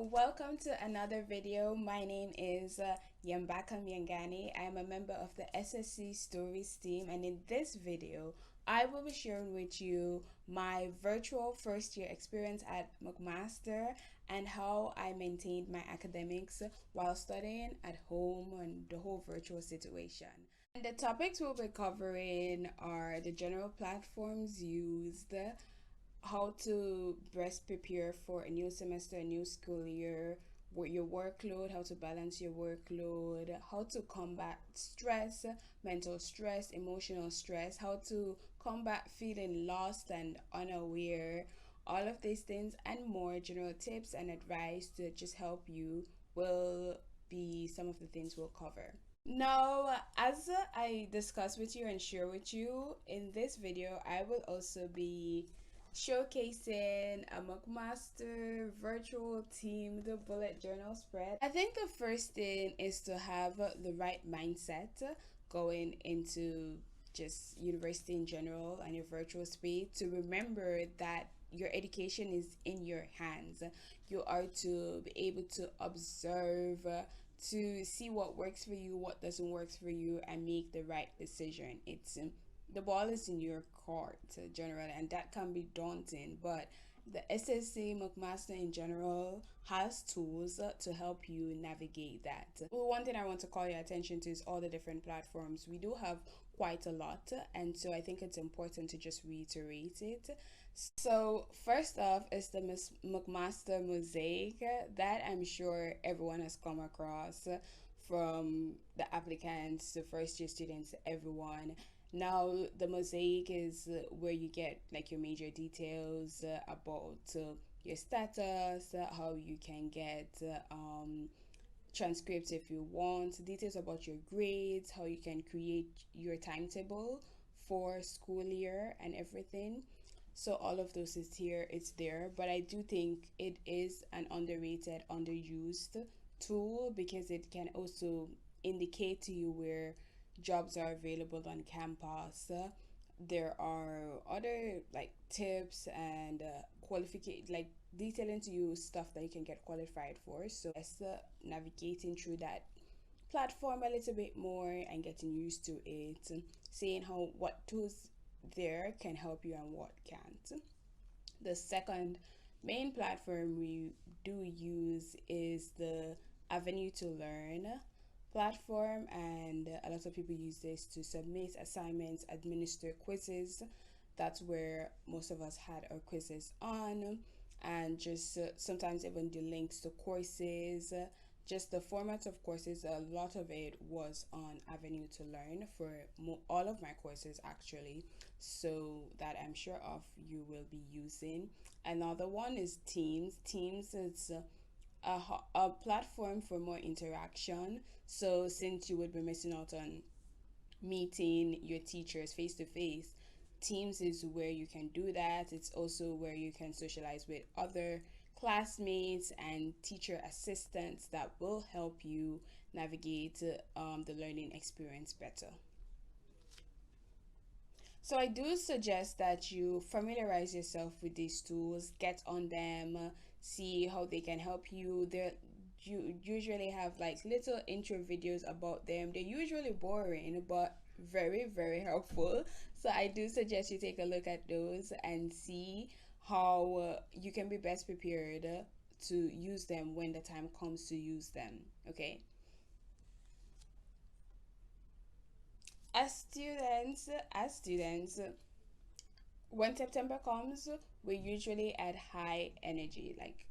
Welcome to another video. My name is Yambakam. I am a member of the SSC Stories team, and in this video, I will be sharing with you my virtual first year experience at McMaster and how I maintained my academics while studying at home and the whole virtual situation. And the topics we'll be covering are the general platforms used, how to best prepare for a new semester, a new school year, what your workload, how to balance your workload, how to combat stress, mental stress, emotional stress, how to combat feeling lost and unaware, all of these things and more general tips and advice to just help you will be some of the things we'll cover. Now, as I discuss with you and share with you in this video, I will also be showcasing a McMaster virtual team, the bullet journal spread. I think the first thing is to have the right mindset going into just university in general and your virtual space, to remember that your education is in your hands. You are to be able to observe, to see what works for you, what doesn't work for you, and make the right decision. It's the ball is in your court generally, and that can be daunting, but the SSC McMaster in general has tools to help you navigate that. Well, one thing I want to call your attention to is all the different platforms. We do have quite a lot, and so I think it's important to just reiterate it. So first off is the McMaster Mosaic that I'm sure everyone has come across, from the applicants to first year students, everyone. Now, the Mosaic is where you get like your major details about your status, how you can get transcripts if you want, details about your grades, how you can create your timetable for school year and everything. So all of those is here, it's there, but I do think it is an underrated, underused tool because it can also indicate to you where jobs are available on campus. There are other like tips and qualification, like detailing to you stuff that you can get qualified for. So it's navigating through that platform a little bit more and getting used to it, seeing how what tools there can help you and what can't. The second main platform we do use is the Avenue to Learn platform, and a lot of people use this to submit assignments, administer quizzes. That's where most of us had our quizzes on, and just sometimes even the links to courses, just the format of courses. A lot of it was on Avenue to Learn for all of my courses actually, so that I'm sure of you will be using. Another one is Teams is a platform for more interaction. So since you would be missing out on meeting your teachers face to face, Teams is where you can do that. It's also where you can socialize with other classmates and teacher assistants that will help you navigate the learning experience better. So I do suggest that you familiarize yourself with these tools, get on them, see how they can help you. You usually have like little intro videos about them. They're usually boring, but very, very helpful. So I do suggest you take a look at those and see how you can be best prepared to use them when the time comes to use them. Okay. As students, when September comes, we're usually at high energy, like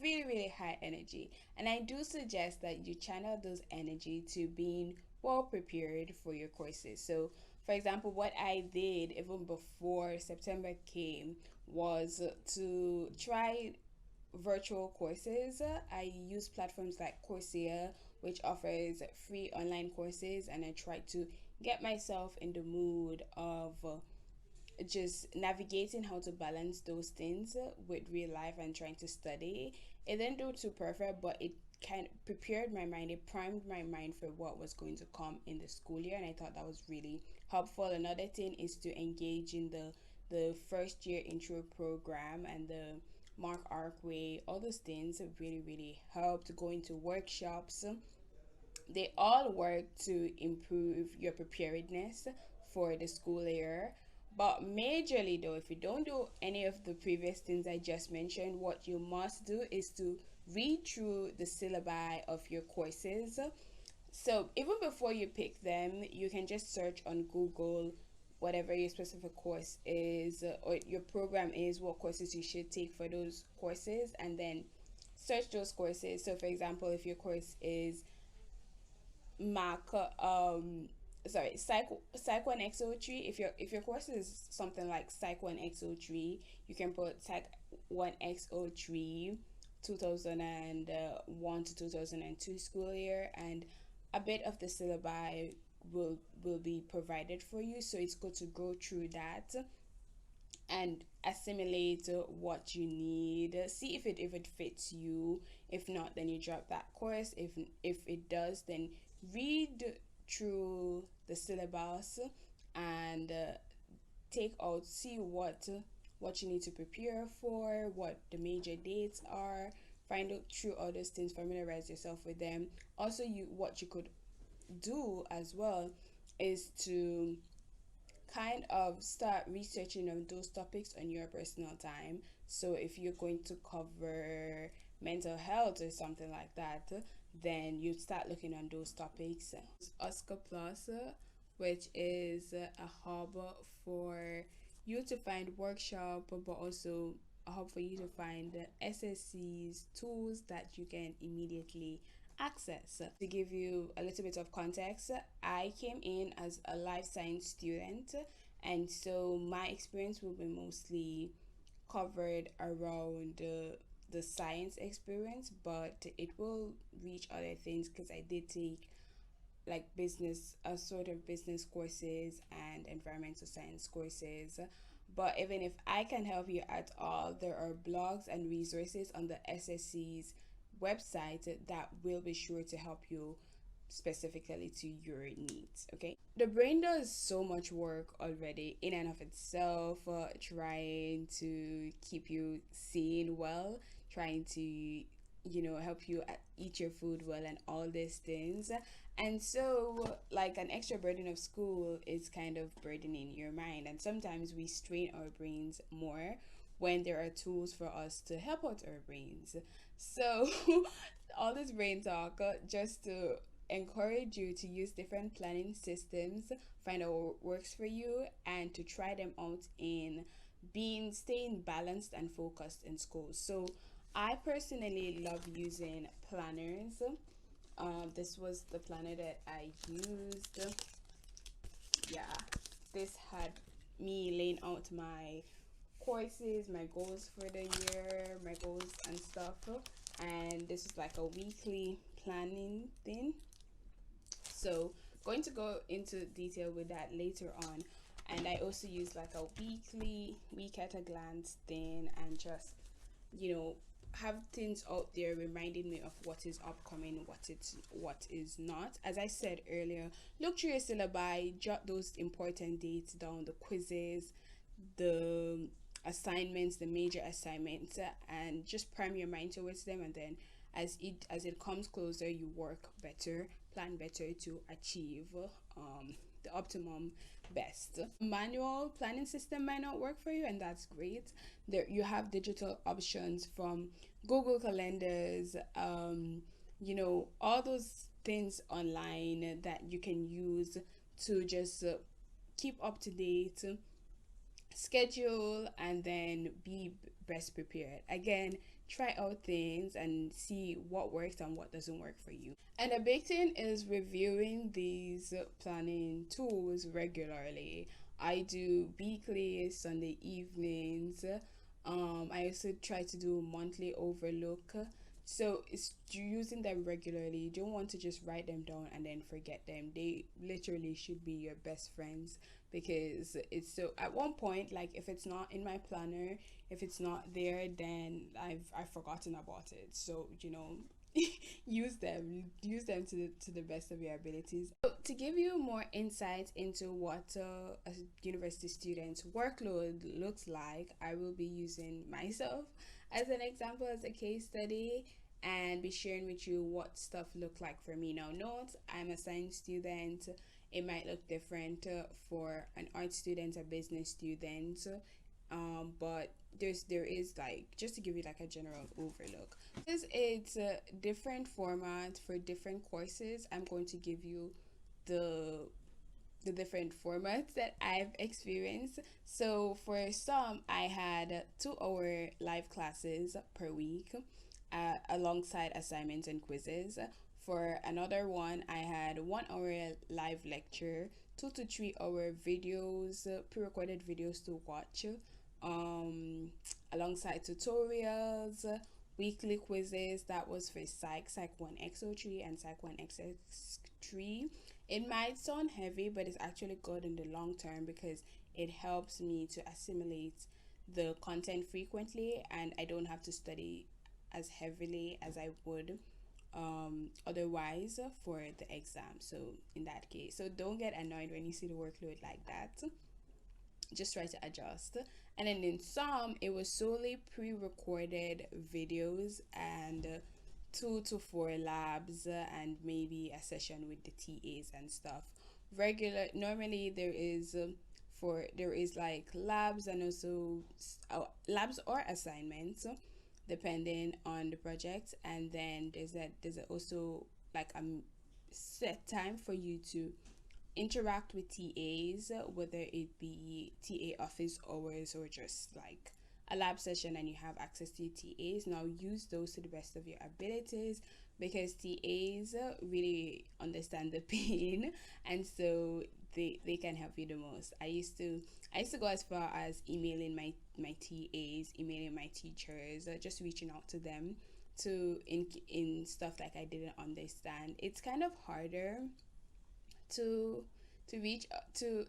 really, really high energy. And I do suggest that you channel those energy to being well prepared for your courses. So, for example, what I did even before September came was to try virtual courses. I use platforms like Coursera, which offers free online courses, and I try to get myself in the mood of just navigating how to balance those things with real life and trying to study. It didn't do too perfect, but it kind of prepared my mind, it primed my mind for what was going to come in the school year, and I thought that was really helpful. Another thing is to engage in the first year intro program and the Mark Arkway, all those things really helped. Going to workshops, they all work to improve your preparedness for the school year. But majorly though, if you don't do any of the previous things I just mentioned, what you must do is to read through the syllabi of your courses. So even before you pick them, you can just search on Google whatever your specific course is, or your program is, what courses you should take for those courses, and then search those courses. So for example, if your course is Mac, Psycho and X03, if your course is something like Psycho and X03, you can put Psych 1 X03 2001 to 2002 school year, and a bit of the syllabi will be provided for you. So it's good to go through that and assimilate what you need, see if it fits you. If not, then you drop that course. If it does, then read through the syllabus and see what you need to prepare for, what the major dates are. Find out through all those things, familiarize yourself with them. Also, what you could do as well is to kind of start researching on those topics on your personal time. So if you're going to cover mental health or something like that, then you start looking on those topics. OSCARplus, which is a hub for you to find workshop, but also a hub for you to find SSC's tools that you can immediately access. To give you a little bit of context, I came in as a life science student, and so my experience will be mostly covered around the science experience, but it will reach other things because I did take like business courses and environmental science courses. But even if I can help you at all, there are blogs and resources on the SSC's website that will be sure to help you specifically to your needs. Okay, the brain does so much work already in and of itself, trying to keep you sane well, trying to help you eat your food well and all these things. And so like an extra burden of school is kind of burdening your mind, and sometimes we strain our brains more when there are tools for us to help out our brains. So all this brain talk, just to encourage you to use different planning systems, find out what works for you, and to try them out in staying balanced and focused in school. So I personally love using planners. This was the planner that I used. Yeah, this had me laying out my courses, my goals for the year, my goals and stuff. And this is like a weekly planning thing. So going to go into detail with that later on. And I also use like a week at a glance thing, and just have things out there reminding me of what is upcoming, what is not. As I said earlier, look through your syllabi, jot those important dates down, the quizzes, the assignments, the major assignments, and just prime your mind towards them. And then as it comes closer, you work better, plan better to achieve the optimum best. Manual planning system might not work for you, and that's great. There you have digital options from Google Calendars, all those things online that you can use to just keep up to date, schedule, and then be best prepared. Again, try out things and see what works and what doesn't work for you. And a big thing is reviewing these planning tools regularly. I do weekly, Sunday evenings. I also try to do monthly overlook. So it's using them regularly. You don't want to just write them down and then forget them. They literally should be your best friends, because it's so, at one point, like if it's not in my planner, if it's not there, then I've forgotten about it. So use them to the best of your abilities. So to give you more insight into what a university student's workload looks like, I will be using myself as an example, as a case study, and be sharing with you what stuff look like for me. Now, note, I'm a science student. It might look different for an art student, a business student, but there is like, just to give you like a general overlook. Because it's a different format for different courses, I'm going to give you the different formats that I've experienced. So for some, I had 2 hour live classes per week, alongside assignments and quizzes. For another one, I had 1 hour live lecture, 2 to 3 hour videos, pre-recorded videos to watch, alongside tutorials, weekly quizzes. That was for Psych 1 XO3 and Psych 1 XX3. It might sound heavy, but it's actually good in the long term because it helps me to assimilate the content frequently, and I don't have to study as heavily as I would otherwise for the exam. So in that case, so don't get annoyed when you see the workload like that. Just try to adjust. And then in some, it was solely pre-recorded videos and 2 to 4 labs, and maybe a session with the TAs and stuff. Normally there is like labs, and also labs or assignments depending on the project. And then there's also like a set time for you to interact with TAs, whether it be TA office hours or just like a lab session and you have access to TAs. Now use those to the best of your abilities, because TAs really understand the pain, and so they can help you the most. I used to go as far as emailing my TAs, emailing my teachers, just reaching out to them to in stuff like I didn't understand. It's kind of harder to reach to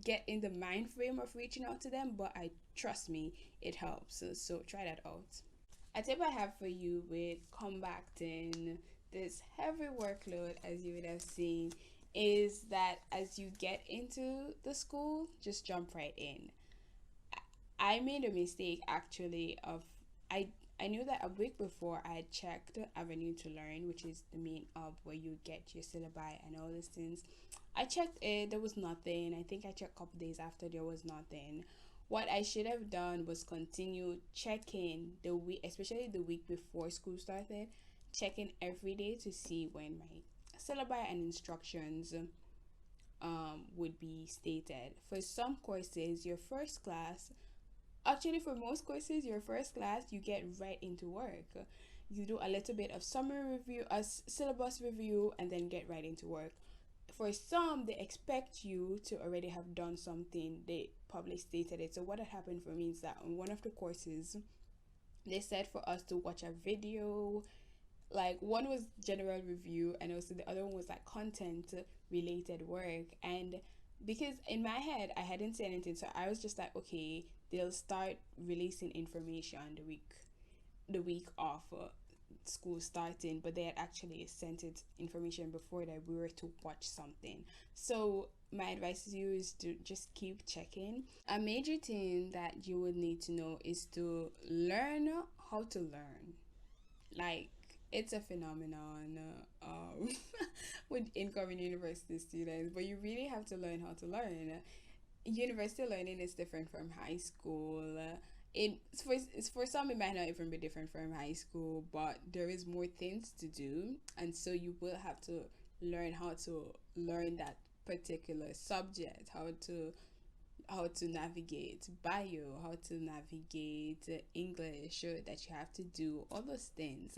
get in the mind frame of reaching out to them, but I trust me, it helps. So try that out. A tip I have for you with combating this heavy workload, as you would have seen, is that as you get into the school, just jump right in. I made a mistake actually of I I knew that a week before I had checked Avenue to Learn, which is the main hub where you get your syllabi and all these things. I checked it, there was nothing. I think I checked a couple days after, there was nothing. What I should have done was continue checking the week, especially the week before school started, checking every day to see when my syllabi and instructions would be stated. For some courses, your first class, actually for most courses, your first class, you get right into work. You do a little bit of summary review, a syllabus review, and then get right into work. For some, they expect you to already have done something. They probably stated it. So what had happened for me is that on one of the courses, they said for us to watch a video. Like one was general review, and also the other one was like content related work. And because in my head I hadn't seen anything, so I was just like, okay, they'll start releasing information the week of school starting, but they had actually sent it information before that we were to watch something. So my advice to you is to just keep checking. A major thing that you would need to know is to learn how to learn. Like, it's a phenomenon with incoming university students, but you really have to learn how to learn. University learning is different from high school. It's for some, it might not even be different from high school, but there is more things to do, and so you will have to learn how to learn that particular subject, how to navigate bio, how to navigate English, that you have to do all those things.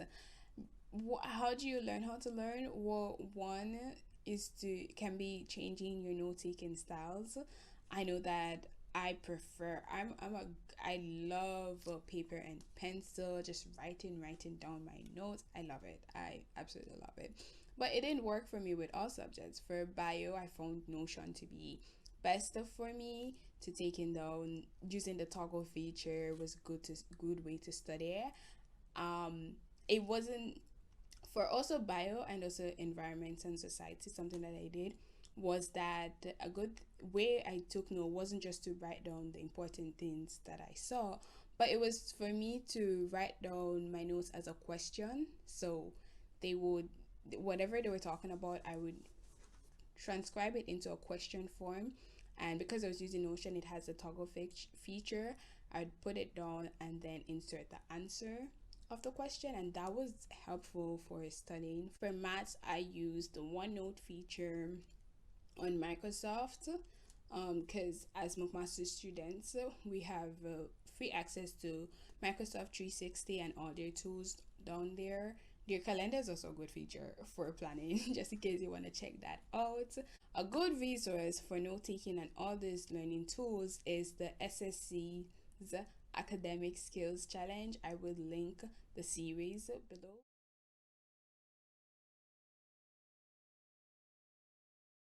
How do you learn how to learn? Well, one is to can be changing your note taking styles. I know that I love paper and pencil, just writing down my notes. I love it. I absolutely love it. But it didn't work for me with all subjects. For bio, I found Notion to be best for me to taking down. Using the toggle feature was good way to study. It wasn't for also bio and also environment and society. Something that I did was that a good way I took note wasn't just to write down the important things that I saw, but it was for me to write down my notes as a question. So they would, whatever they were talking about, I would transcribe it into a question form. And because I was using Notion, it has a toggle feature. I'd put it down and then insert the answer of the question, and that was helpful for studying. For maths, I used the OneNote feature on Microsoft, because as McMaster students, we have free access to Microsoft 360 and all their tools down there. Their calendar is also a good feature for planning, just in case you want to check that out. A good resource for note taking and all these learning tools is the SSC's Academic Skills Challenge. I will link the series below.